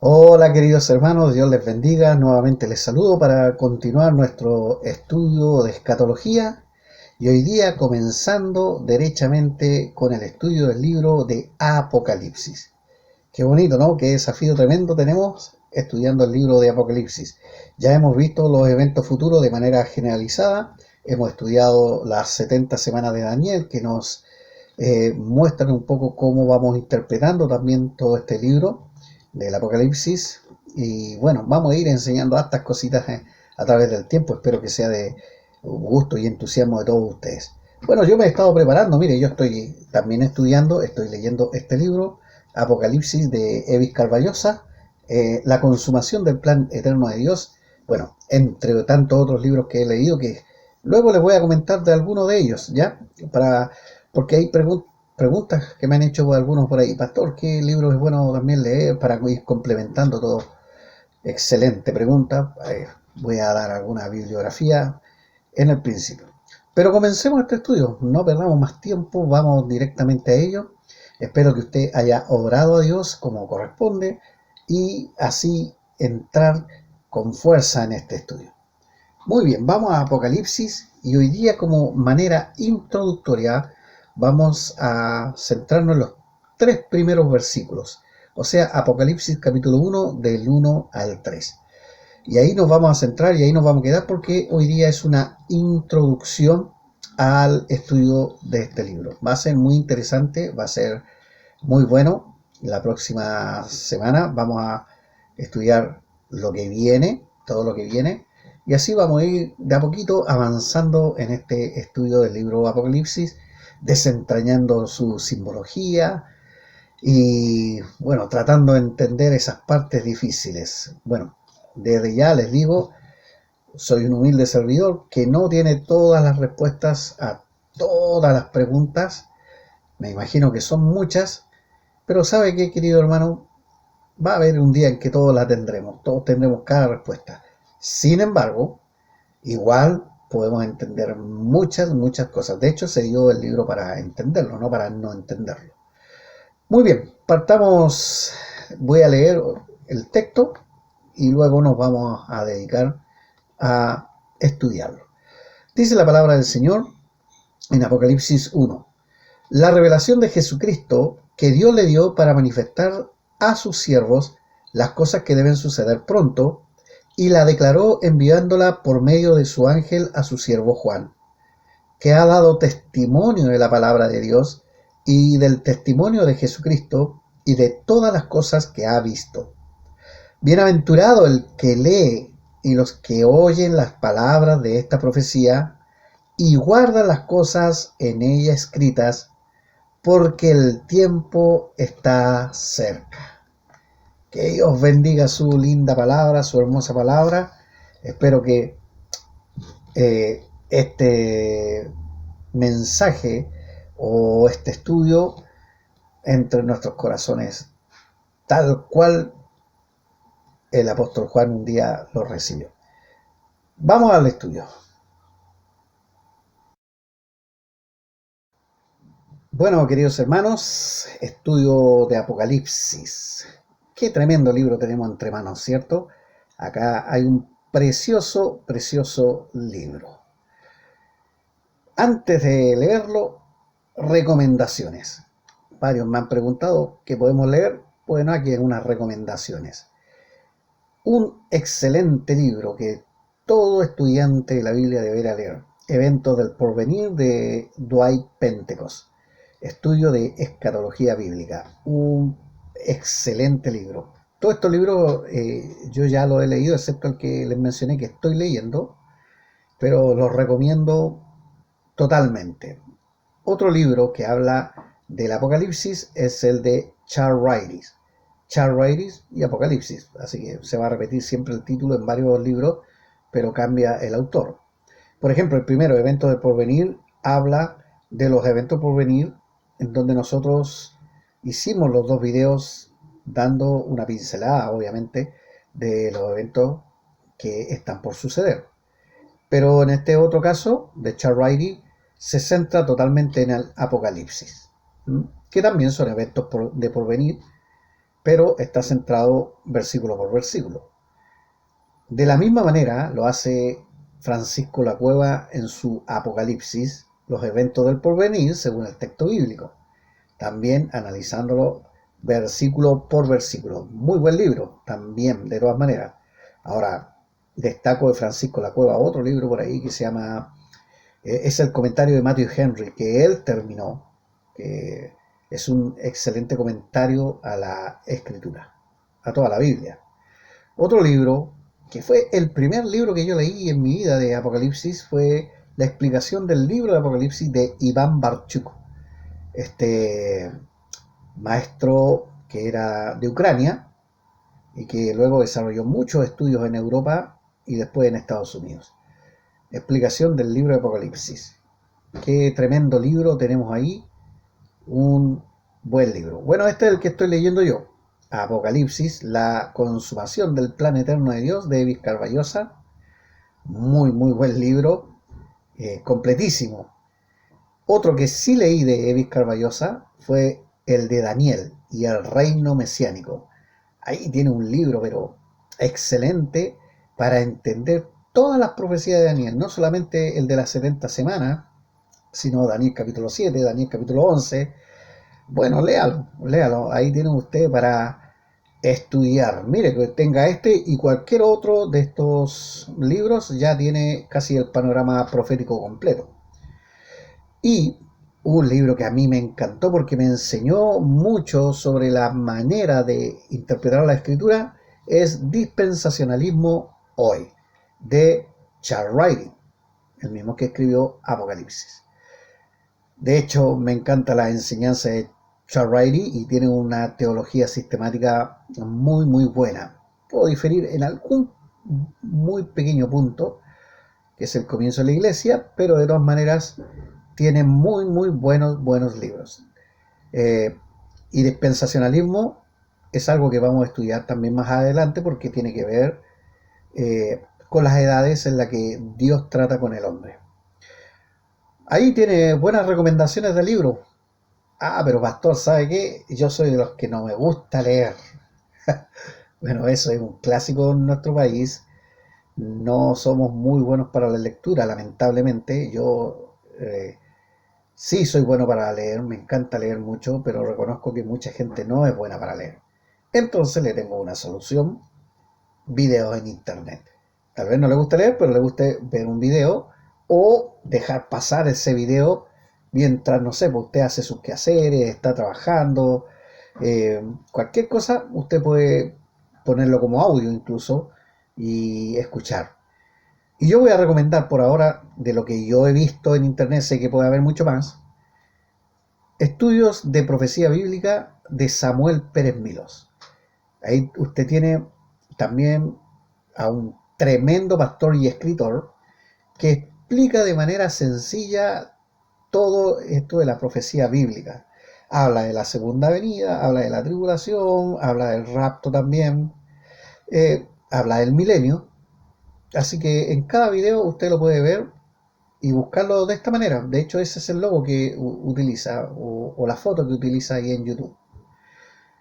Hola queridos hermanos, Dios les bendiga. Nuevamente les saludo para continuar nuestro estudio de escatología y hoy día comenzando derechamente con el estudio del libro de Apocalipsis. Qué bonito, ¿no? Qué desafío tremendo tenemos estudiando el libro de Apocalipsis. Ya hemos visto los eventos futuros de manera generalizada, hemos estudiado las 70 semanas de Daniel que nos muestran un poco cómo vamos interpretando también todo este libro del Apocalipsis. Y bueno, vamos a ir enseñando estas cositas a través del tiempo. Espero que sea de gusto y entusiasmo de todos ustedes. Bueno, yo me he estado preparando. Mire, yo estoy también estudiando, estoy leyendo este libro, Apocalipsis de Evis Carballosa, la consumación del plan eterno de Dios. Bueno, entre tantos otros libros que he leído que luego les voy a comentar de algunos de ellos, ¿ya? Porque hay preguntas que me han hecho algunos por ahí. Pastor, ¿qué libro es bueno también leer para ir complementando todo? Excelente pregunta. Voy a dar alguna bibliografía en el principio. Pero comencemos este estudio. No perdamos más tiempo. Vamos directamente a ello. Espero que usted haya orado a Dios como corresponde y así entrar con fuerza en este estudio. Muy bien, vamos a Apocalipsis y hoy día como manera introductoria vamos a centrarnos en los tres primeros versículos, o sea, Apocalipsis capítulo 1 del 1 al 3. Y ahí nos vamos a centrar y ahí nos vamos a quedar porque hoy día es una introducción al estudio de este libro. Va a ser muy interesante, va a ser muy bueno. La próxima semana vamos a estudiar lo que viene, todo lo que viene, y así vamos a ir de a poquito avanzando en este estudio del libro Apocalipsis, desentrañando su simbología y, bueno, tratando de entender esas partes difíciles. Bueno, desde ya les digo, soy un humilde servidor que no tiene todas las respuestas a todas las preguntas. Me imagino que son muchas, pero ¿sabe qué, querido hermano? Va a haber un día en que todos la tendremos, todos tendremos cada respuesta. Sin embargo, igual podemos entender muchas cosas. De hecho, se dio el libro para entenderlo, no para no entenderlo. Muy bien, partamos. Voy a leer el texto y luego nos vamos a dedicar a estudiarlo. Dice la palabra del Señor en Apocalipsis 1. La revelación de Jesucristo que Dios le dio para manifestar a sus siervos las cosas que deben suceder pronto, y la declaró enviándola por medio de su ángel a su siervo Juan, que ha dado testimonio de la palabra de Dios y del testimonio de Jesucristo y de todas las cosas que ha visto. Bienaventurado el que lee y los que oyen las palabras de esta profecía y guardan las cosas en ella escritas, porque el tiempo está cerca. Que Dios bendiga su linda palabra, su hermosa palabra. Espero que este mensaje o este estudio entre nuestros corazones tal cual el apóstol Juan un día lo recibió. Vamos al estudio. Bueno, queridos hermanos, estudio de Apocalipsis. Qué tremendo libro tenemos entre manos, ¿cierto? Acá hay un precioso libro. Antes de leerlo, recomendaciones. Varios me han preguntado qué podemos leer. Bueno, aquí hay unas recomendaciones. Un excelente libro que todo estudiante de la Biblia deberá leer. Eventos del porvenir de Dwight Pentecost. Estudio de escatología bíblica. Un excelente libro. Todos estos libros yo ya los he leído, excepto el que les mencioné que estoy leyendo, pero los recomiendo totalmente. Otro libro que habla del Apocalipsis es el de Charles Ryrie. Charles Ryrie y Apocalipsis. Así que se va a repetir siempre el título en varios libros, pero cambia el autor. Por ejemplo, el primero, Eventos del Porvenir, habla de los eventos por venir, en donde nosotros hicimos los dos videos dando una pincelada, obviamente, de los eventos que están por suceder. Pero en este otro caso, de Charles Ryrie, se centra totalmente en el Apocalipsis, que también son eventos de porvenir, pero está centrado versículo por versículo. De la misma manera lo hace Francisco Lacueva en su Apocalipsis, los eventos del porvenir según el texto bíblico, también analizándolo versículo por versículo. Muy buen libro, también, de todas maneras. Ahora, destaco de Francisco Lacueva otro libro por ahí que se llama, es el comentario de Matthew Henry, que él terminó, que es un excelente comentario a la Escritura, a toda la Biblia. Otro libro, que fue el primer libro que yo leí en mi vida de Apocalipsis, fue la explicación del libro de Apocalipsis de Iván Barchuk, este maestro que era de Ucrania y que luego desarrolló muchos estudios en Europa y después en Estados Unidos. Explicación del libro de Apocalipsis. Qué tremendo libro tenemos ahí, un buen libro. Bueno, este es el que estoy leyendo yo. Apocalipsis, la consumación del plan eterno de Dios, de Evis Carballosa. Muy buen libro, completísimo. Otro que sí leí de Evis Carballosa fue el de Daniel y el reino mesiánico. Ahí tiene un libro, pero excelente, para entender todas las profecías de Daniel, no solamente el de las 70 semanas, sino Daniel capítulo 7, Daniel capítulo 11. Bueno, léalo, ahí tiene usted para estudiar. Mire, que tenga este y cualquier otro de estos libros, ya tiene casi el panorama profético completo. Y un libro que a mí me encantó porque me enseñó mucho sobre la manera de interpretar la escritura es Dispensacionalismo Hoy, de Charles Riley, el mismo que escribió Apocalipsis. De hecho, me encanta la enseñanza de Charles Riley y tiene una teología sistemática muy buena. Puedo diferir en algún muy pequeño punto, que es el comienzo de la iglesia, pero de todas maneras tiene muy buenos libros. Y dispensacionalismo es algo que vamos a estudiar también más adelante porque tiene que ver con las edades en las que Dios trata con el hombre. Ahí tiene buenas recomendaciones de libros. Pero pastor, ¿sabe qué? Yo soy de los que no me gusta leer. Bueno, eso es un clásico en nuestro país. No somos muy buenos para la lectura, lamentablemente. Yo sí soy bueno para leer, me encanta leer mucho, pero reconozco que mucha gente no es buena para leer. Entonces le tengo una solución: videos en internet. Tal vez no le guste leer, pero le guste ver un video o dejar pasar ese video mientras, no sé, pues usted hace sus quehaceres, está trabajando, cualquier cosa, usted puede ponerlo como audio incluso y escuchar. Y yo voy a recomendar por ahora, de lo que yo he visto en internet, sé que puede haber mucho más, estudios de profecía bíblica de Samuel Pérez Milós. Ahí usted tiene también a un tremendo pastor y escritor que explica de manera sencilla todo esto de la profecía bíblica. Habla de la segunda venida, habla de la tribulación, habla del rapto también, habla del milenio. Así que en cada video usted lo puede ver y buscarlo de esta manera. De hecho, ese es el logo que utiliza o la foto que utiliza ahí en YouTube.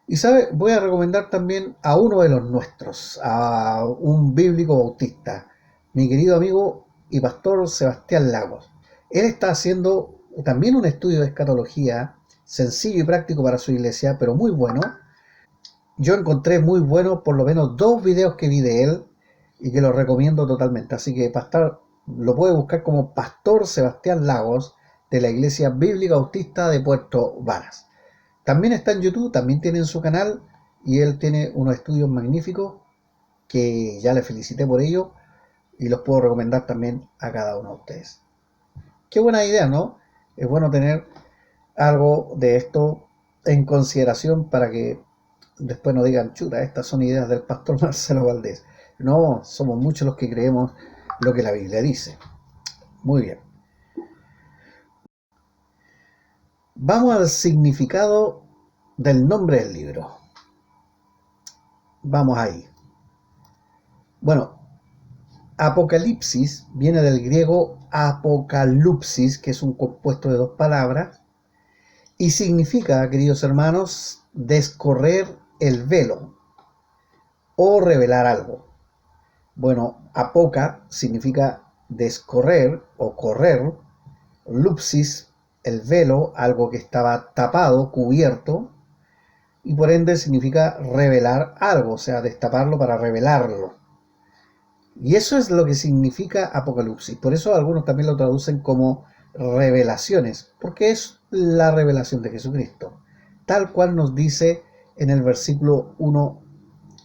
Y sabe, voy a recomendar también a uno de los nuestros, a un bíblico bautista, mi querido amigo y pastor Sebastián Lagos. Él está haciendo también un estudio de escatología sencillo y práctico para su iglesia, pero muy bueno. Yo encontré muy bueno por lo menos 2 videos que vi de él y que los recomiendo totalmente. Así que pastor, lo puede buscar como Pastor Sebastián Lagos, de la Iglesia Bíblica Bautista de Puerto Varas. También está en YouTube, también tiene en su canal, y él tiene unos estudios magníficos que ya le felicité por ello y los puedo recomendar también a cada uno de ustedes. Qué buena idea, ¿no? Es bueno tener algo de esto en consideración para que después no digan, chuta, estas son ideas del pastor Marcelo Valdés. No, somos muchos los que creemos lo que la Biblia dice. Muy bien. Vamos al significado del nombre del libro. Vamos ahí. Bueno, Apocalipsis viene del griego apokalupsis, que es un compuesto de 2 palabras, y significa, queridos hermanos, descorrer el velo o revelar algo. Bueno, apoca significa descorrer o correr, lupsis, el velo, algo que estaba tapado, cubierto, y por ende significa revelar algo, o sea, destaparlo para revelarlo. Y eso es lo que significa Apocalipsis. Por eso algunos también lo traducen como revelaciones, porque es la revelación de Jesucristo, tal cual nos dice en el versículo 1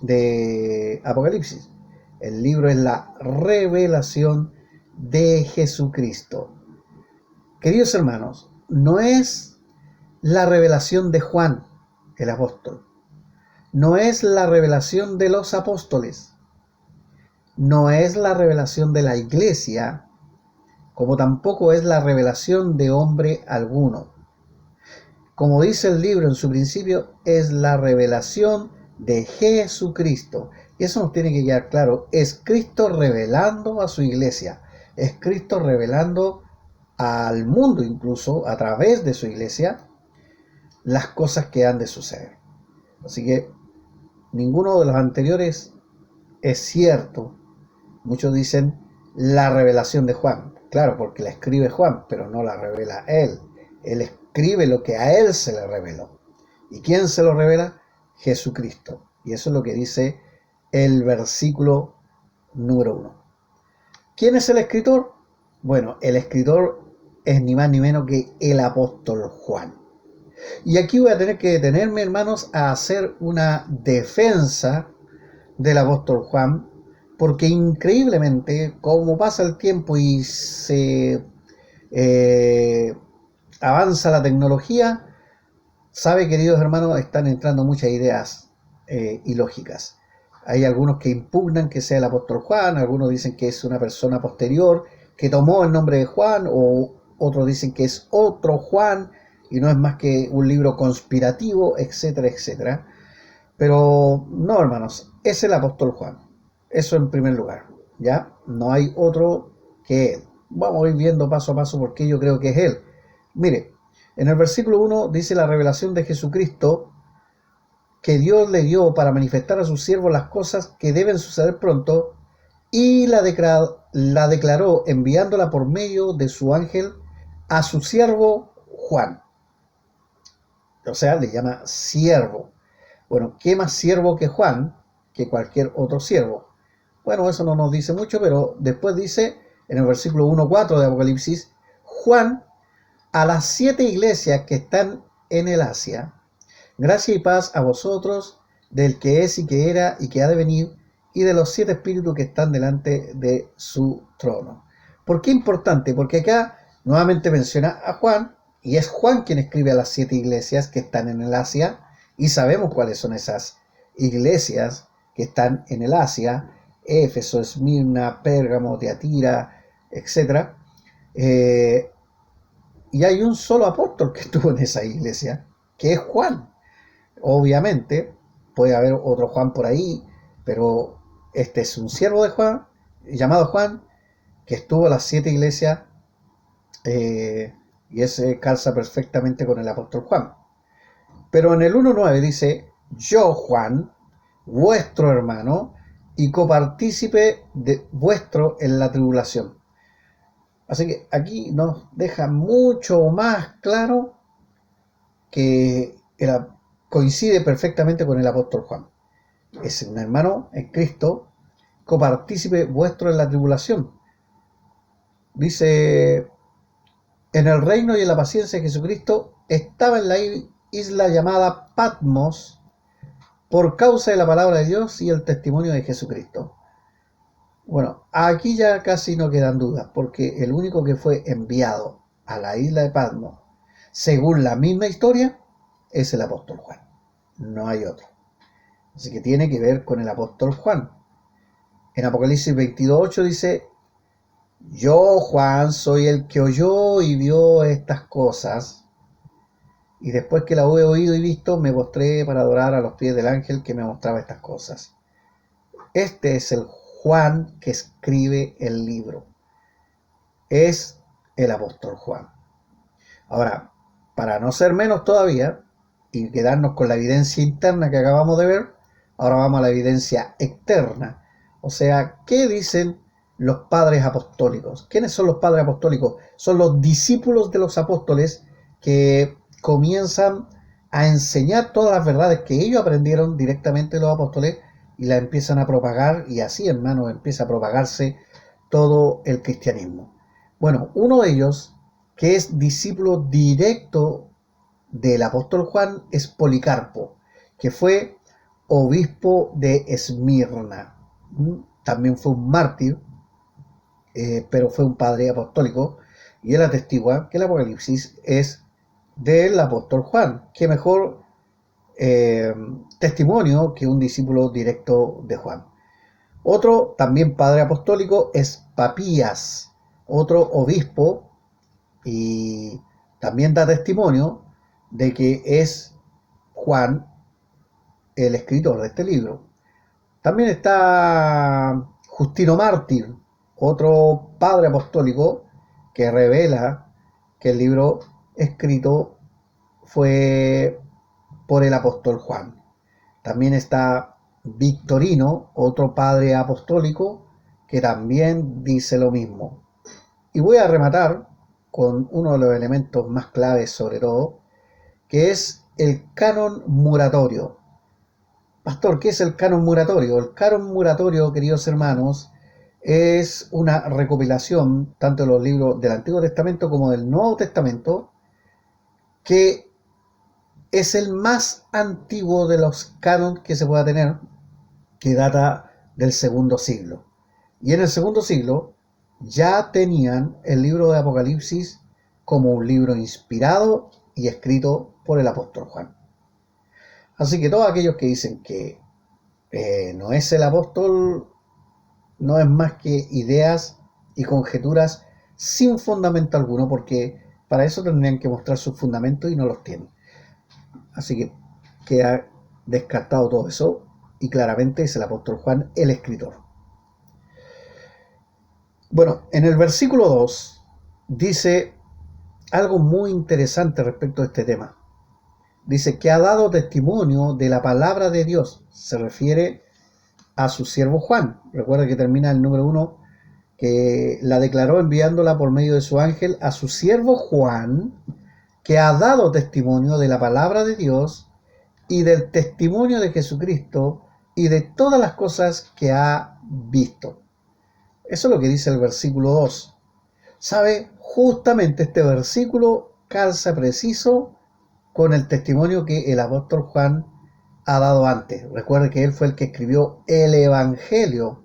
de Apocalipsis. El libro es la revelación de Jesucristo. Queridos hermanos, no es la revelación de Juan, el apóstol. No es la revelación de los apóstoles. No es la revelación de la iglesia, como tampoco es la revelación de hombre alguno. Como dice el libro en su principio, es la revelación de Jesucristo. Y eso nos tiene que quedar claro. Es Cristo revelando a su iglesia. Es Cristo revelando al mundo, incluso a través de su iglesia, las cosas que han de suceder. Así que ninguno de los anteriores es cierto. Muchos dicen la revelación de Juan. Claro, porque la escribe Juan, pero no la revela él. Él escribe lo que a él se le reveló. ¿Y quién se lo revela? Jesucristo. Y eso es lo que dice el versículo número 1. ¿Quién es el escritor? Bueno, el escritor es ni más ni menos que el apóstol Juan. Y aquí voy a tener que detenerme, hermanos, a hacer una defensa del apóstol Juan, porque increíblemente, como pasa el tiempo y se avanza la tecnología, sabe, queridos hermanos, están entrando muchas ideas ilógicas. Hay algunos que impugnan que sea el apóstol Juan, algunos dicen que es una persona posterior que tomó el nombre de Juan, o otros dicen que es otro Juan y no es más que un libro conspirativo, etcétera, etcétera. Pero no, hermanos, es el apóstol Juan. Eso en primer lugar, ¿ya? No hay otro que él. Vamos a ir viendo paso a paso por qué yo creo que es él. Mire, en el versículo 1 dice la revelación de Jesucristo que Dios le dio para manifestar a sus siervos las cosas que deben suceder pronto, y la declaró enviándola por medio de su ángel a su siervo Juan. O sea, le llama siervo. Bueno, ¿qué más siervo que Juan, que cualquier otro siervo? Bueno, eso no nos dice mucho, pero después dice en el versículo 1:4 de Apocalipsis, Juan, a las 7 iglesias que están en el Asia, gracia y paz a vosotros, del que es y que era y que ha de venir, y de los 7 espíritus que están delante de su trono. ¿Por qué importante? Porque acá nuevamente menciona a Juan, y es Juan quien escribe a las 7 iglesias que están en el Asia, y sabemos cuáles son esas iglesias que están en el Asia: Éfeso, Esmirna, Pérgamo, Tiatira, etc. Y hay un solo apóstol que estuvo en esa iglesia, que es Juan. Obviamente puede haber otro Juan por ahí, pero este es un siervo de Juan, llamado Juan, que estuvo en las 7 iglesias, y ese calza perfectamente con el apóstol Juan. Pero en el 1:9 dice: yo, Juan, vuestro hermano y copartícipe de vuestro en la tribulación. Así que aquí nos deja mucho más claro que coincide perfectamente con el apóstol Juan. Es un hermano en Cristo, copartícipe vuestro en la tribulación. Dice: en el reino y en la paciencia de Jesucristo estaba en la isla llamada Patmos por causa de la palabra de Dios y el testimonio de Jesucristo. Bueno, aquí ya casi no quedan dudas, porque el único que fue enviado a la isla de Patmos, según la misma historia, es el apóstol Juan. No hay otro. Así que tiene que ver con el apóstol Juan. En Apocalipsis 22:8 dice: yo, Juan, soy el que oyó y vio estas cosas, y después que la he oído y visto, me postré para adorar a los pies del ángel que me mostraba estas cosas. Este es el Juan que escribe el libro. Es el apóstol Juan. Ahora, para no ser menos todavía, y quedarnos con la evidencia interna que acabamos de ver, ahora vamos a la evidencia externa. O sea, ¿qué dicen los padres apostólicos? ¿Quiénes son los padres apostólicos? Son los discípulos de los apóstoles que comienzan a enseñar todas las verdades que ellos aprendieron directamente de los apóstoles y las empiezan a propagar, y así, hermanos, empieza a propagarse todo el cristianismo. Bueno, uno de ellos, que es discípulo directo del apóstol Juan, es Policarpo, que fue obispo de Esmirna. También fue un mártir, pero fue un padre apostólico, y él atestigua que el Apocalipsis es del apóstol Juan. Qué mejor testimonio que un discípulo directo de Juan. Otro, también padre apostólico, es Papías, otro obispo, y también da testimonio de que es Juan el escritor de este libro. También está Justino Mártir, otro padre apostólico, que revela que el libro escrito fue por el apóstol Juan. También está Victorino, otro padre apostólico, que también dice lo mismo. Y voy a rematar con uno de los elementos más claves sobre todo, que es el canon muratorio. Pastor, ¿qué es el canon muratorio? El canon muratorio, queridos hermanos, es una recopilación tanto de los libros del Antiguo Testamento como del Nuevo Testamento, que es el más antiguo de los canons que se pueda tener, que data del segundo siglo. Y en el segundo siglo ya tenían el libro de Apocalipsis como un libro inspirado y escrito por el apóstol Juan. Así que todos aquellos que dicen que no es el apóstol, no es más que ideas y conjeturas sin fundamento alguno, porque para eso tendrían que mostrar sus fundamentos y no los tienen. Así que queda descartado todo eso, y claramente es el apóstol Juan el escritor. Bueno, en el versículo 2 dice algo muy interesante respecto a este tema. Dice que ha dado testimonio de la palabra de Dios. Se refiere a su siervo Juan. Recuerda que termina el número 1, que la declaró enviándola por medio de su ángel a su siervo Juan, que ha dado testimonio de la palabra de Dios y del testimonio de Jesucristo y de todas las cosas que ha visto. Eso es lo que dice el versículo 2. ¿Sabe? Justamente este versículo calza preciso con el testimonio que el apóstol Juan ha dado antes. Recuerde que él fue el que escribió el Evangelio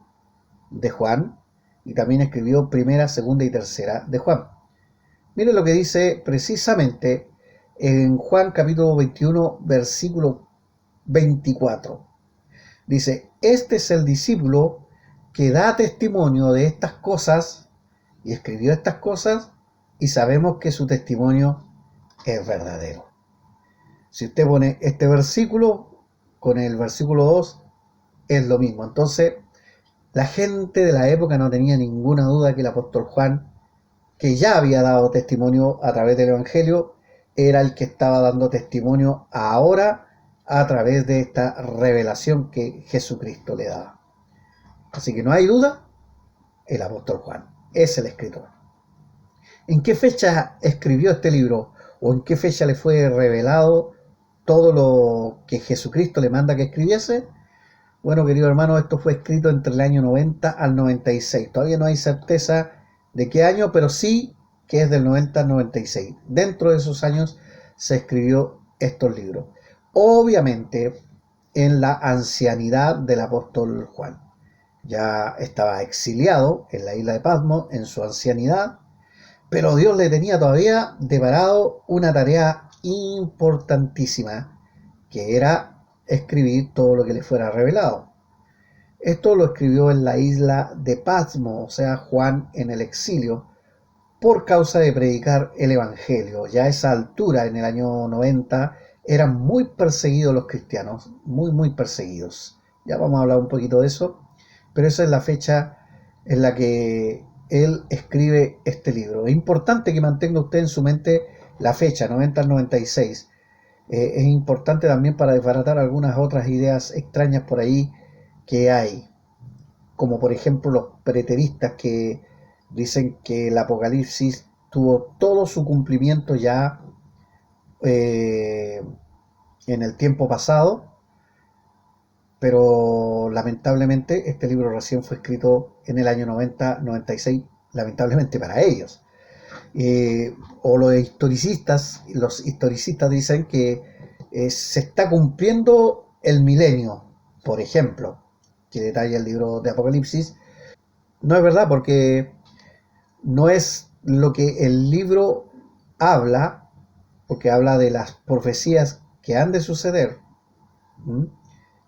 de Juan, y también escribió primera, segunda y tercera de Juan. Mire lo que dice precisamente en Juan capítulo 21, versículo 24. Dice: este es el discípulo que da testimonio de estas cosas, y escribió estas cosas, y sabemos que su testimonio es verdadero. Si usted pone este versículo con el versículo 2, es lo mismo. Entonces, la gente de la época no tenía ninguna duda que el apóstol Juan, que ya había dado testimonio a través del Evangelio, era el que estaba dando testimonio ahora a través de esta revelación que Jesucristo le daba. Así que no hay duda, el apóstol Juan es el escritor. ¿En qué fecha escribió este libro? ¿O en qué fecha le fue revelado todo lo que Jesucristo le manda que escribiese? Bueno, querido hermano, esto fue escrito entre el año 90 al 96. Todavía no hay certeza de qué año, pero sí que es del 90 al 96. Dentro de esos años se escribió estos libros. Obviamente en la ancianidad del apóstol Juan. Ya estaba exiliado en la isla de Patmos en su ancianidad, pero Dios le tenía todavía deparado una tarea importantísima, que era escribir todo lo que le fuera revelado. Esto lo escribió en la isla de Patmos, o sea, Juan en el exilio, por causa de predicar el Evangelio. Ya a esa altura, en el año 90, eran muy perseguidos los cristianos, muy perseguidos. Ya vamos a hablar un poquito de eso, pero esa es la fecha en la que él escribe este libro. Es importante que mantenga usted en su mente la fecha, 90 al 96. Es importante también para desbaratar algunas otras ideas extrañas por ahí que hay, como por ejemplo los preteristas que dicen que el Apocalipsis tuvo todo su cumplimiento ya eh, en el tiempo pasado, pero lamentablemente este libro recién fue escrito en el año 90-96, lamentablemente para ellos. O los historicistas dicen que se está cumpliendo el milenio, por ejemplo, que detalla el libro de Apocalipsis. No es verdad, porque no es lo que el libro habla, porque habla de las profecías que han de suceder, ¿m?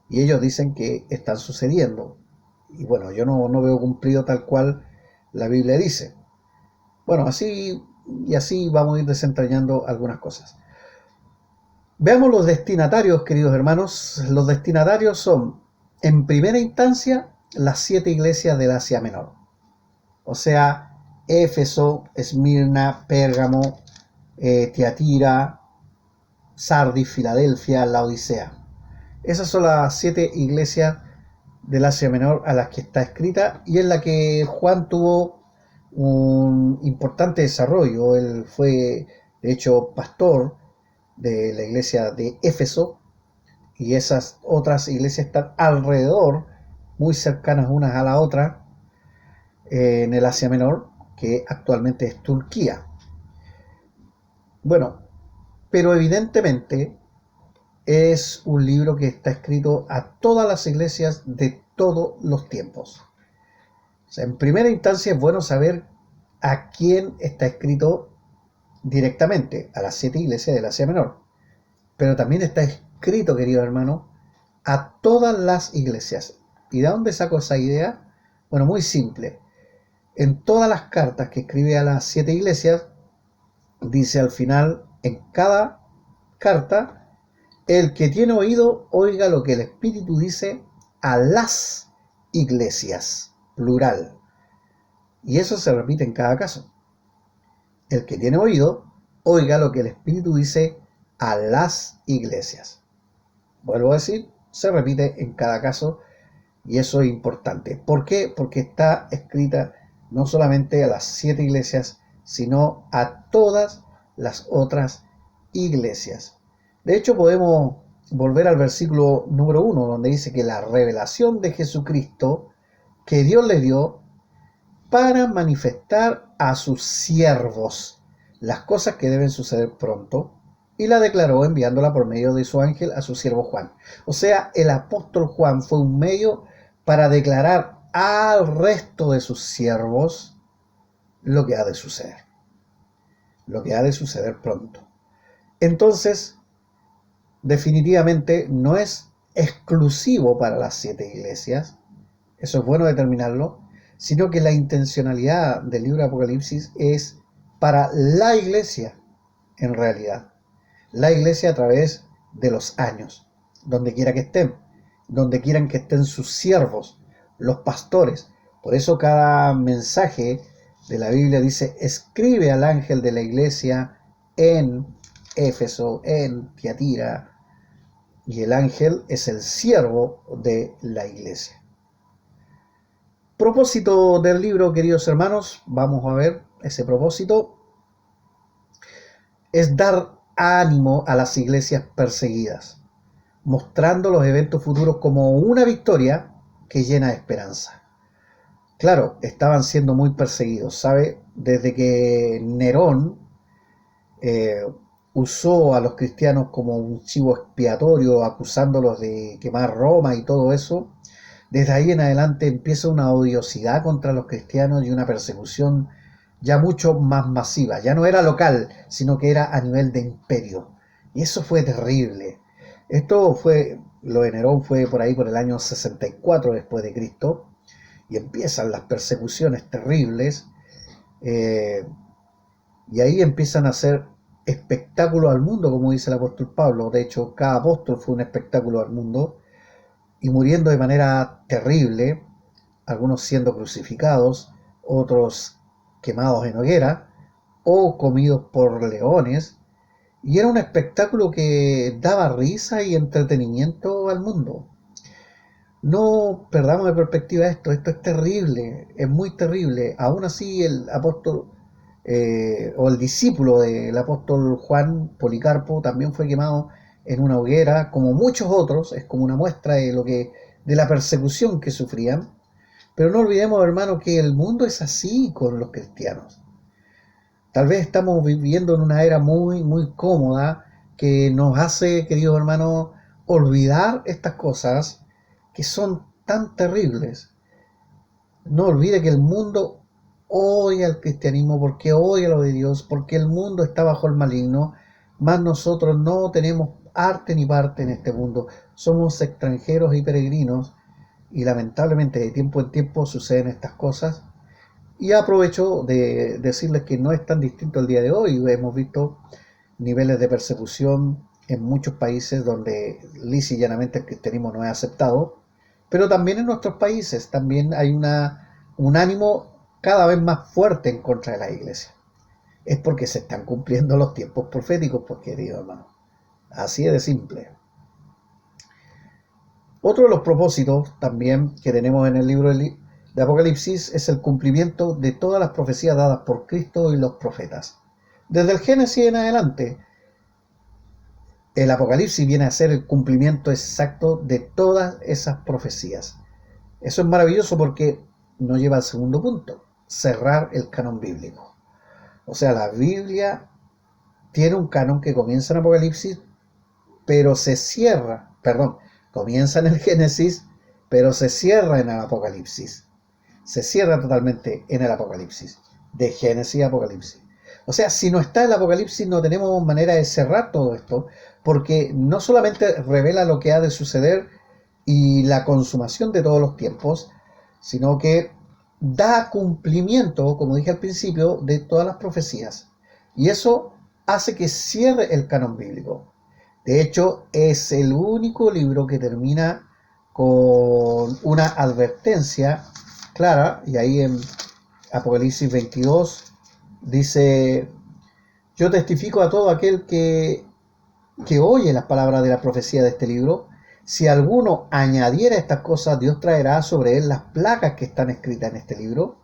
Y ellos dicen que están sucediendo. Y bueno, yo no veo cumplido tal cual la Biblia dice. Bueno, así y así vamos a ir desentrañando algunas cosas. Veamos los destinatarios, queridos hermanos. Los destinatarios son, en primera instancia, las 7 iglesias del Asia Menor. O sea, Éfeso, Esmirna, Pérgamo, Tiatira, Sardis, Filadelfia, Laodicea. Esas son las 7 iglesias del Asia Menor a las que está escrita y en la que Juan tuvo un importante desarrollo. Él fue, de hecho, pastor de la iglesia de Éfeso y esas otras iglesias están alrededor, muy cercanas unas a la otra, en el Asia Menor, que actualmente es Turquía. Bueno, pero evidentemente es un libro que está escrito a todas las iglesias de todos los tiempos. O sea, en primera instancia es bueno saber a quién está escrito directamente, a las 7 iglesias del Asia Menor. Pero también está escrito, querido hermano, a todas las iglesias. ¿Y de dónde saco esa idea? Bueno, muy simple. En todas las cartas que escribe a las 7 iglesias, dice al final, en cada carta, el que tiene oído, oiga lo que el Espíritu dice a las iglesias, plural. Y eso se repite en cada caso. El que tiene oído, oiga lo que el Espíritu dice a las iglesias. Vuelvo a decir, se repite en cada caso y eso es importante. ¿Por qué? Porque está escrita no solamente a las 7 iglesias, sino a todas las otras iglesias. De hecho, podemos volver al versículo número 1, donde dice que la revelación de Jesucristo que Dios le dio para manifestar a sus siervos las cosas que deben suceder pronto, y la declaró enviándola por medio de su ángel a su siervo Juan. O sea, el apóstol Juan fue un medio para declarar al resto de sus siervos lo que ha de suceder, lo que ha de suceder pronto. Entonces, definitivamente no es exclusivo para las 7 iglesias, eso es bueno determinarlo, sino que la intencionalidad del libro de Apocalipsis es para la iglesia, en realidad. La iglesia a través de los años, donde quiera que estén, donde quieran que estén sus siervos, los pastores. Por eso cada mensaje de la Biblia dice, escribe al ángel de la iglesia en Éfeso, en Tiatira, y el ángel es el siervo de la iglesia. Propósito del libro, queridos hermanos, vamos a ver ese propósito, es dar ánimo a las iglesias perseguidas, mostrando los eventos futuros como una victoria que llena de esperanza. Claro, estaban siendo muy perseguidos, ¿sabe? Desde que Nerón eh, usó a los cristianos como un chivo expiatorio, acusándolos de quemar Roma y todo eso, desde ahí en adelante empieza una odiosidad contra los cristianos y una persecución ya mucho más masiva. Ya no era local, sino que era a nivel de imperio. Y eso fue terrible. Lo de Nerón fue por ahí por el año 64 después de Cristo, y empiezan las persecuciones terribles, eh, y ahí empiezan a hacer espectáculo al mundo, como dice el apóstol Pablo. De hecho, cada apóstol fue un espectáculo al mundo, y muriendo de manera terrible, algunos siendo crucificados, otros quemados en hoguera o comidos por leones, Y era un espectáculo que daba risa y entretenimiento al mundo. No perdamos de perspectiva esto es terrible, es muy terrible. Aún así el apóstol o el discípulo del apóstol Juan Policarpo también fue quemado en una hoguera, como muchos otros, es como una muestra de la persecución que sufrían. Pero no olvidemos, hermano, que el mundo es así con los cristianos. Tal vez estamos viviendo en una era muy, muy cómoda que nos hace, queridos hermanos, olvidar estas cosas que son tan terribles. No olvide que el mundo odia al cristianismo porque odia lo de Dios, porque el mundo está bajo el maligno, mas nosotros no tenemos arte ni parte en este mundo. Somos extranjeros y peregrinos y lamentablemente de tiempo en tiempo suceden estas cosas. Y aprovecho de decirles que no es tan distinto el día de hoy. Hemos visto niveles de persecución en muchos países donde lisa y llanamente el cristianismo no es aceptado, pero también en nuestros países también hay un ánimo cada vez más fuerte en contra de la iglesia. Es porque se están cumpliendo los tiempos proféticos, pues querido hermano. Así es de simple. Otro de los propósitos también que tenemos en el libro de Apocalipsis es el cumplimiento de todas las profecías dadas por Cristo y los profetas. Desde el Génesis en adelante, el Apocalipsis viene a ser el cumplimiento exacto de todas esas profecías. Eso es maravilloso porque nos lleva al segundo punto, cerrar el canon bíblico. O sea, la Biblia tiene un canon que comienza en Apocalipsis, pero se cierra, perdón, comienza en el Génesis, pero se cierra en el Apocalipsis. Se cierra totalmente en el Apocalipsis, de Génesis a Apocalipsis. O sea, si no está el Apocalipsis no tenemos manera de cerrar todo esto, porque no solamente revela lo que ha de suceder y la consumación de todos los tiempos, sino que da cumplimiento, como dije al principio, de todas las profecías. Y eso hace que cierre el canon bíblico. De hecho, es el único libro que termina con una advertencia clara, y ahí en Apocalipsis 22 dice: yo testifico a todo aquel que oye las palabras de la profecía de este libro. Si alguno añadiera estas cosas, Dios traerá sobre él las placas que están escritas en este libro.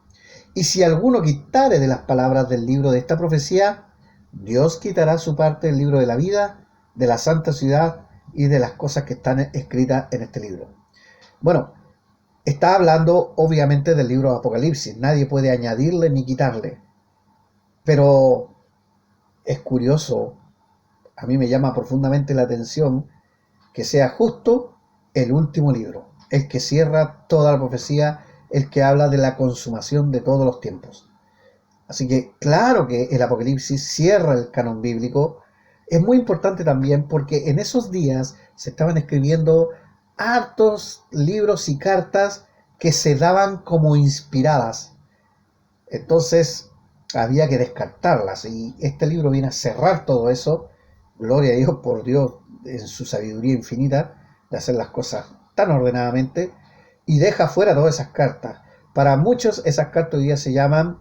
Y si alguno quitare de las palabras del libro de esta profecía, Dios quitará su parte del libro de la vida, de la santa ciudad y de las cosas que están escritas en este libro. Bueno, está hablando obviamente del libro de Apocalipsis. Nadie puede añadirle ni quitarle. Pero es curioso, a mí me llama profundamente la atención que sea justo el último libro, el que cierra toda la profecía, el que habla de la consumación de todos los tiempos. Así que claro que el Apocalipsis cierra el canon bíblico. Es muy importante también porque en esos días se estaban escribiendo hartos libros y cartas que se daban como inspiradas. Entonces había que descartarlas y este libro viene a cerrar todo eso. Gloria a Dios por Dios en su sabiduría infinita de hacer las cosas tan ordenadamente, y deja fuera todas esas cartas. Para muchos esas cartas hoy día se llaman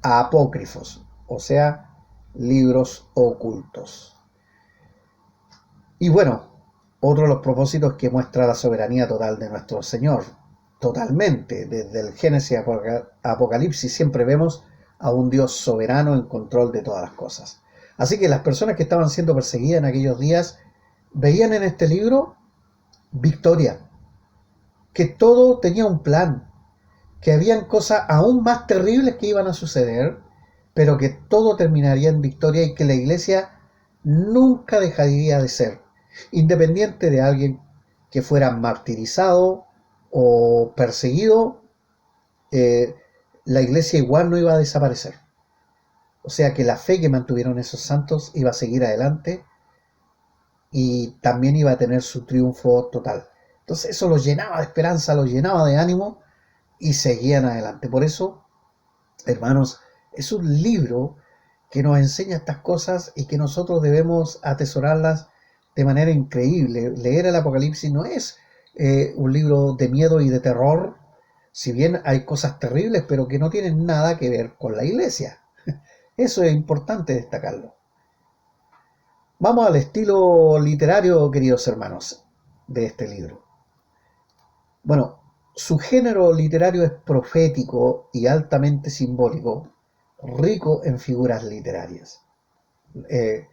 apócrifos, o sea, libros ocultos. Y bueno, otro de los propósitos que muestra la soberanía total de nuestro Señor. Totalmente, desde el Génesis a Apocalipsis siempre vemos a un Dios soberano en control de todas las cosas. Así que las personas que estaban siendo perseguidas en aquellos días veían en este libro victoria, que todo tenía un plan, que habían cosas aún más terribles que iban a suceder, pero que todo terminaría en victoria y que la iglesia nunca dejaría de ser, independiente de alguien que fuera martirizado o perseguido, eh, la iglesia igual no iba a desaparecer. O sea que la fe que mantuvieron esos santos iba a seguir adelante y también iba a tener su triunfo total. Entonces eso los llenaba de esperanza, los llenaba de ánimo y seguían adelante. Por eso, hermanos, es un libro que nos enseña estas cosas y que nosotros debemos atesorarlas de manera increíble. Leer el Apocalipsis no es un libro de miedo y de terror, si bien hay cosas terribles, pero que no tienen nada que ver con la iglesia. Eso es importante destacarlo. Vamos al estilo literario, queridos hermanos, de este libro. Bueno, su género literario es profético y altamente simbólico, rico en figuras literarias. Eh,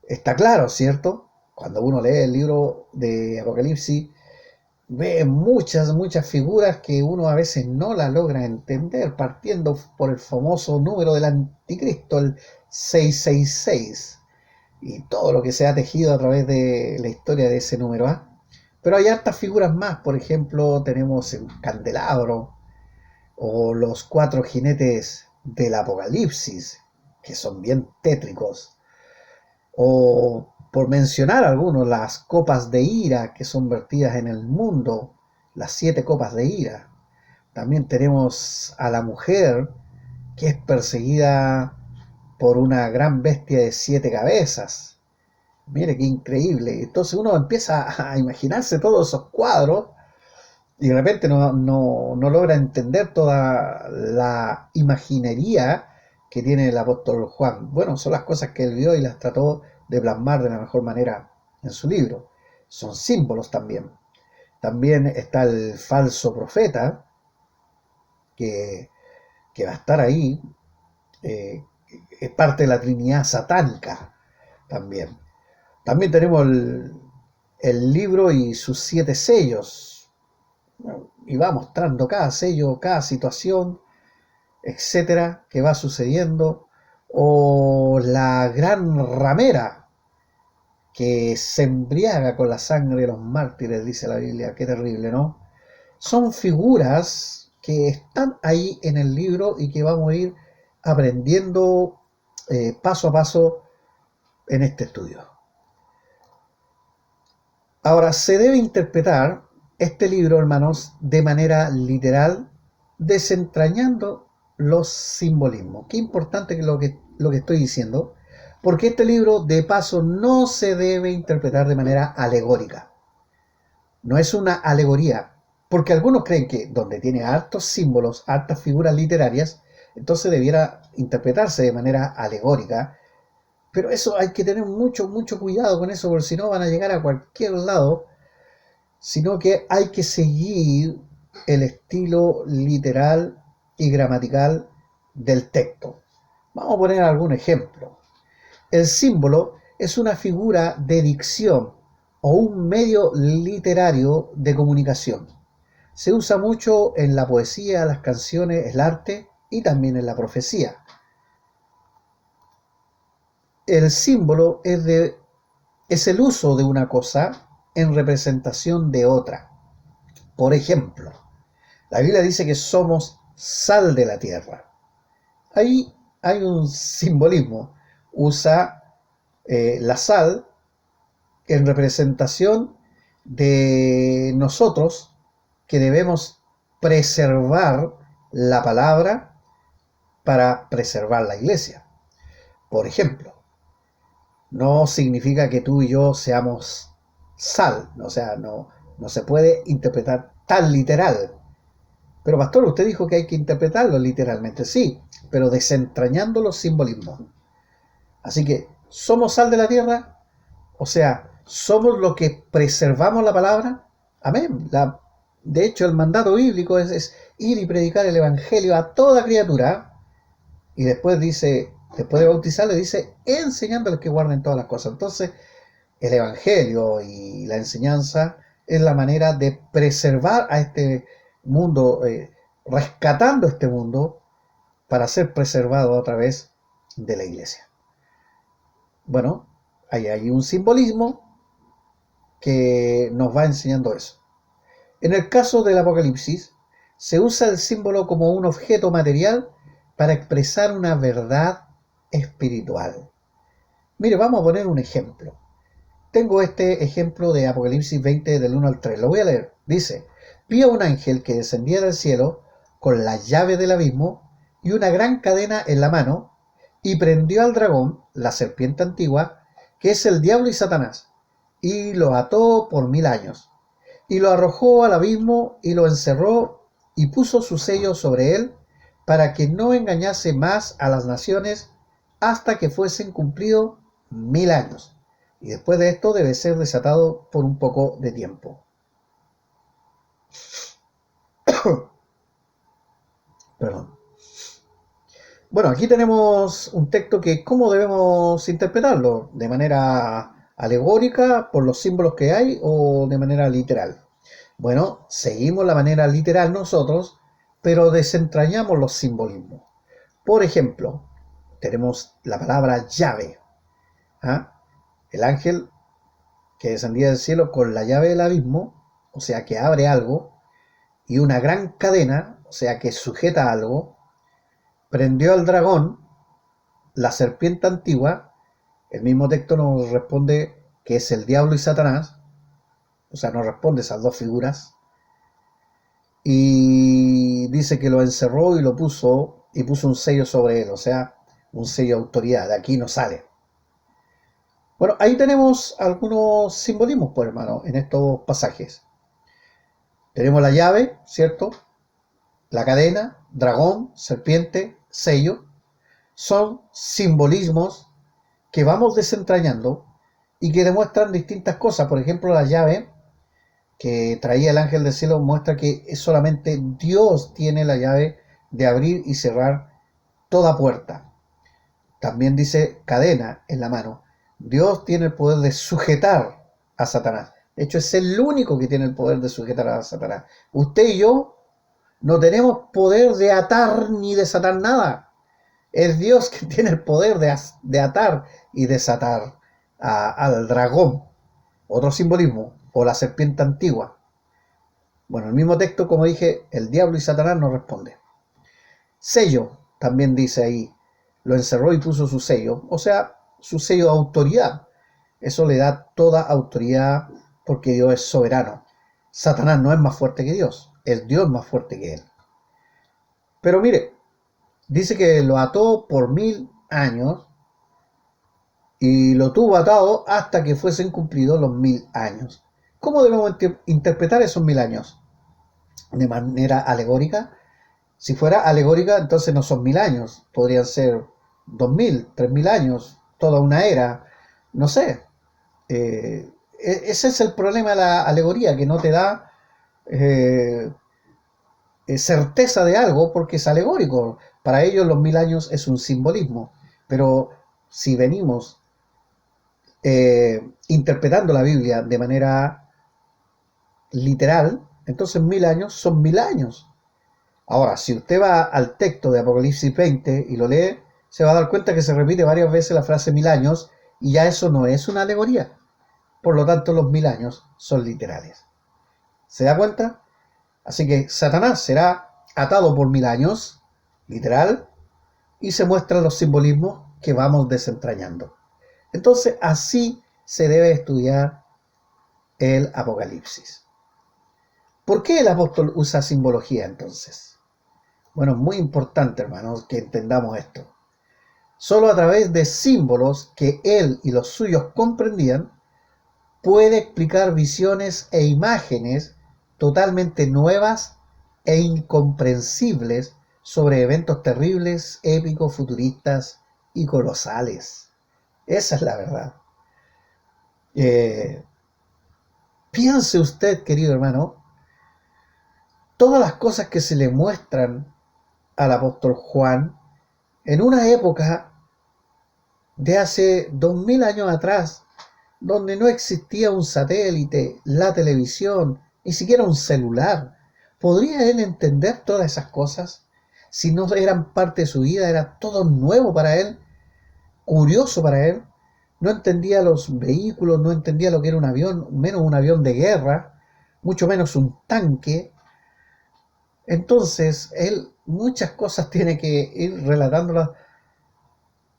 Está claro, ¿cierto? Cuando uno lee el libro de Apocalipsis, ve muchas figuras que uno a veces no la logra entender, partiendo por el famoso número del anticristo, el 666, y todo lo que se ha tejido a través de la historia de ese número A. Pero hay hartas figuras más, por ejemplo, tenemos el candelabro o los cuatro jinetes del Apocalipsis, que son bien tétricos, o por mencionar algunos, las copas de ira que son vertidas en el mundo, las 7 copas de ira. También tenemos a la mujer que es perseguida por una gran bestia de 7 cabezas. Mire qué increíble. Entonces uno empieza a imaginarse todos esos cuadros y de repente no logra entender toda la imaginería que tiene el apóstol Juan. Bueno, son las cosas que él vio y las trató de plasmar de la mejor manera en su libro. Son símbolos también. También está el falso profeta, que, que va a estar ahí, eh, es parte de la Trinidad satánica también. También tenemos el libro y sus 7 sellos, y va mostrando cada sello, cada situación, etcétera, que va sucediendo, o la gran ramera que se embriaga con la sangre de los mártires, dice la Biblia. Qué terrible, ¿no? Son figuras que están ahí en el libro y que vamos a ir aprendiendo paso a paso en este estudio. Ahora, se debe interpretar este libro, hermanos, de manera literal, desentrañando los simbolismos. Qué importante lo que estoy diciendo, porque este libro, de paso, no se debe interpretar de manera alegórica. No es una alegoría, porque algunos creen que donde tiene hartos símbolos, hartas figuras literarias, entonces debiera interpretarse de manera alegórica. Pero eso hay que tener mucho cuidado con eso, porque si no van a llegar a cualquier lado, sino que hay que seguir el estilo literal y gramatical del texto. Vamos a poner algún ejemplo. El símbolo es una figura de dicción o un medio literario de comunicación. Se usa mucho en la poesía, las canciones, el arte y también en la profecía. El símbolo es el uso de una cosa en representación de otra. Por ejemplo, la Biblia dice que somos sal de la tierra. Ahí hay un simbolismo. Usa la sal en representación de nosotros, que debemos preservar la palabra para preservar la iglesia. Por ejemplo, no significa que tú y yo seamos sal, o sea, no se puede interpretar tan literal. Pero pastor, usted dijo que hay que interpretarlo literalmente, sí, pero desentrañando los simbolismos. Así que, ¿somos sal de la tierra? O sea, ¿somos los que preservamos la palabra? Amén. De hecho, el mandato bíblico es ir y predicar el evangelio a toda criatura. Y después dice, después de bautizarle, dice, enseñándoles que guarden todas las cosas. Entonces, el evangelio y la enseñanza es la manera de preservar a este mundo, rescatando este mundo para ser preservado a través de la iglesia. Bueno, hay un simbolismo que nos va enseñando eso. En el caso del Apocalipsis, se usa el símbolo como un objeto material para expresar una verdad espiritual. Mire, vamos a poner un ejemplo. Tengo este ejemplo de Apocalipsis 20 del 1 al 3. Lo voy a leer. Dice, vi a un ángel que descendía del cielo con la llave del abismo y una gran cadena en la mano, y prendió al dragón, la serpiente antigua, que es el diablo y Satanás, y lo ató por 1000 años, y lo arrojó al abismo y lo encerró y puso su sello sobre él, para que no engañase más a las naciones hasta que fuesen cumplidos 1000 años. y después de esto debe ser desatado por un poco de tiempo. Perdón. Bueno, aquí tenemos un texto que ¿cómo debemos interpretarlo? ¿De manera alegórica por los símbolos que hay o de manera literal? Bueno, seguimos la manera literal nosotros, pero desentrañamos los simbolismos. Por ejemplo, tenemos la palabra llave. ¿Ah? El ángel que descendía del cielo con la llave del abismo, o sea que abre algo, y una gran cadena, o sea que sujeta algo, prendió al dragón, la serpiente antigua. El mismo texto nos responde que es el diablo y Satanás, o sea, nos responde esas dos figuras, y dice que lo encerró y puso un sello sobre él, o sea, un sello de autoridad, de aquí no sale. Bueno, ahí tenemos algunos simbolismos, pues hermano, en estos pasajes. Tenemos la llave, ¿cierto? La cadena, dragón, serpiente, sello. Son simbolismos que vamos desentrañando y que demuestran distintas cosas. Por ejemplo, la llave que traía el ángel del cielo muestra que solamente Dios tiene la llave de abrir y cerrar toda puerta. También dice cadena en la mano. Dios tiene el poder de sujetar a Satanás. De hecho, es el único que tiene el poder de sujetar a Satanás. Usted y yo no tenemos poder de atar ni desatar nada. Es Dios que tiene el poder de atar y desatar al dragón. Otro simbolismo, o la serpiente antigua. Bueno, el mismo texto, como dije, el diablo y Satanás nos responde. Sello, también dice ahí, lo encerró y puso su sello, o sea, su sello de autoridad. Eso le da toda autoridad porque Dios es soberano. Satanás no es más fuerte que Dios, es Dios más fuerte que él. Pero mire, dice que lo ató por 1000 años y lo tuvo atado hasta que fuesen cumplidos los 1000 años. ¿Cómo debemos interpretar esos 1000 años? ¿De manera alegórica? Si fuera alegórica, entonces no son 1000 años, podrían ser 2000, 3000 años, toda una era, no sé. Ese es el problema de la alegoría, que no te da eh, certeza de algo porque es alegórico. Para ellos los 1000 años es un simbolismo, pero si venimos interpretando la Biblia de manera literal, entonces 1000 años son 1000 años. Ahora, si usted va al texto de Apocalipsis 20 y lo lee, se va a dar cuenta que se repite varias veces la frase 1000 años y ya eso no es una alegoría. Por lo tanto, los 1000 años son literales. ¿Se da cuenta? Así que Satanás será atado por 1000 años, literal, y se muestran los simbolismos que vamos desentrañando. Entonces, así se debe estudiar el Apocalipsis. ¿Por qué el apóstol usa simbología entonces? Bueno, es muy importante, hermanos, que entendamos esto. Solo a través de símbolos que él y los suyos comprendían, puede explicar visiones e imágenes totalmente nuevas e incomprensibles sobre eventos terribles, épicos, futuristas y colosales. Esa es la verdad. Piense usted, querido hermano, todas las cosas que se le muestran al apóstol Juan en una época de hace 2000 años atrás, donde no existía un satélite, la televisión, ni siquiera un celular. ¿Podría él entender todas esas cosas? Si no eran parte de su vida, era todo nuevo para él, curioso para él. No entendía los vehículos, no entendía lo que era un avión, menos un avión de guerra, mucho menos un tanque. Entonces, él muchas cosas tiene que ir relatándolas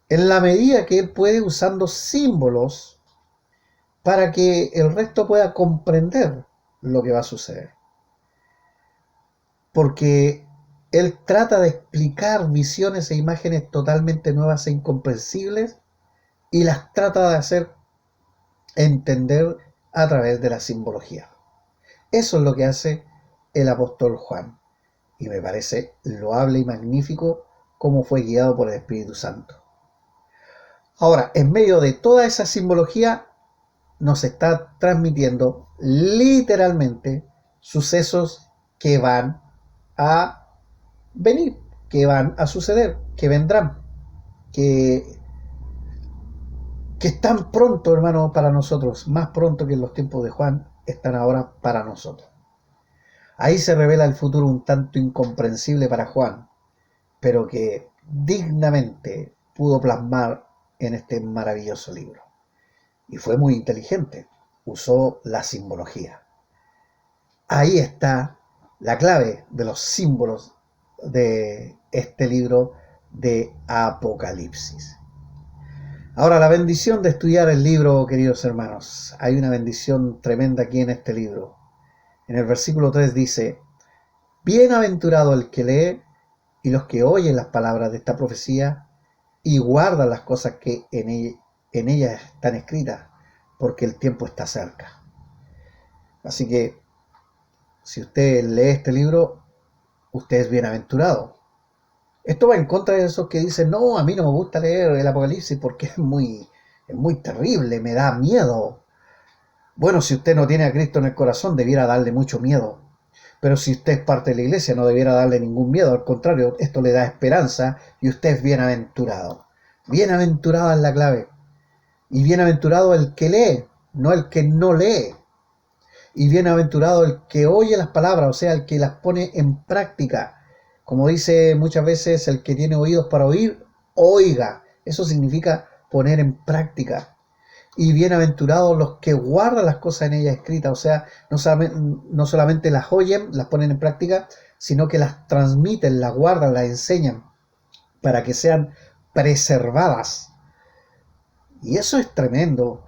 en la medida que él puede, usando símbolos para que el resto pueda comprender lo que va a suceder. Porque él trata de explicar visiones e imágenes totalmente nuevas e incomprensibles y las trata de hacer entender a través de la simbología. Eso es lo que hace el apóstol Juan. Y me parece loable y magnífico cómo fue guiado por el Espíritu Santo. Ahora, en medio de toda esa simbología, nos está transmitiendo literalmente sucesos que van a venir, que van a suceder, que vendrán, que, que están pronto, hermano, para nosotros, más pronto que en los tiempos de Juan, están ahora para nosotros. Ahí se revela el futuro un tanto incomprensible para Juan, pero que dignamente pudo plasmar en este maravilloso libro. Y fue muy inteligente, usó la simbología. Ahí está la clave de los símbolos de este libro de Apocalipsis. Ahora, la bendición de estudiar el libro, queridos hermanos. Hay una bendición tremenda aquí en este libro. En el versículo 3 dice: bienaventurado el que lee y los que oyen las palabras de esta profecía y guardan las cosas que en ella están escritas, porque el tiempo está cerca. Así que, si usted lee este libro, usted es bienaventurado. Esto va en contra de esos que dicen: no, a mí no me gusta leer el Apocalipsis porque es muy terrible, me da miedo. Bueno, si usted no tiene a Cristo en el corazón, debiera darle mucho miedo. Pero si usted es parte de la iglesia, no debiera darle ningún miedo. Al contrario, esto le da esperanza y usted es bienaventurado. Bienaventurada es la clave. Y bienaventurado el que lee, no el que no lee. Y bienaventurado el que oye las palabras, o sea, el que las pone en práctica. Como dice muchas veces, el que tiene oídos para oír, oiga. Eso significa poner en práctica. Y bienaventurados los que guardan las cosas en ella escritas, o sea, no solamente las oyen, las ponen en práctica, sino que las transmiten, las guardan, las enseñan, para que sean preservadas. Y eso es tremendo.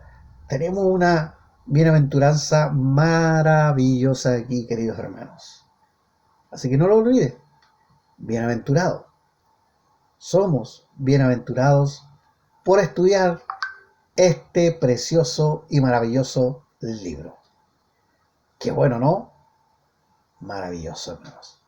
Tenemos una bienaventuranza maravillosa aquí, queridos hermanos. Así que no lo olvide. Bienaventurado. Somos bienaventurados por estudiar este precioso y maravilloso libro. Qué bueno, ¿no? Maravilloso, hermanos.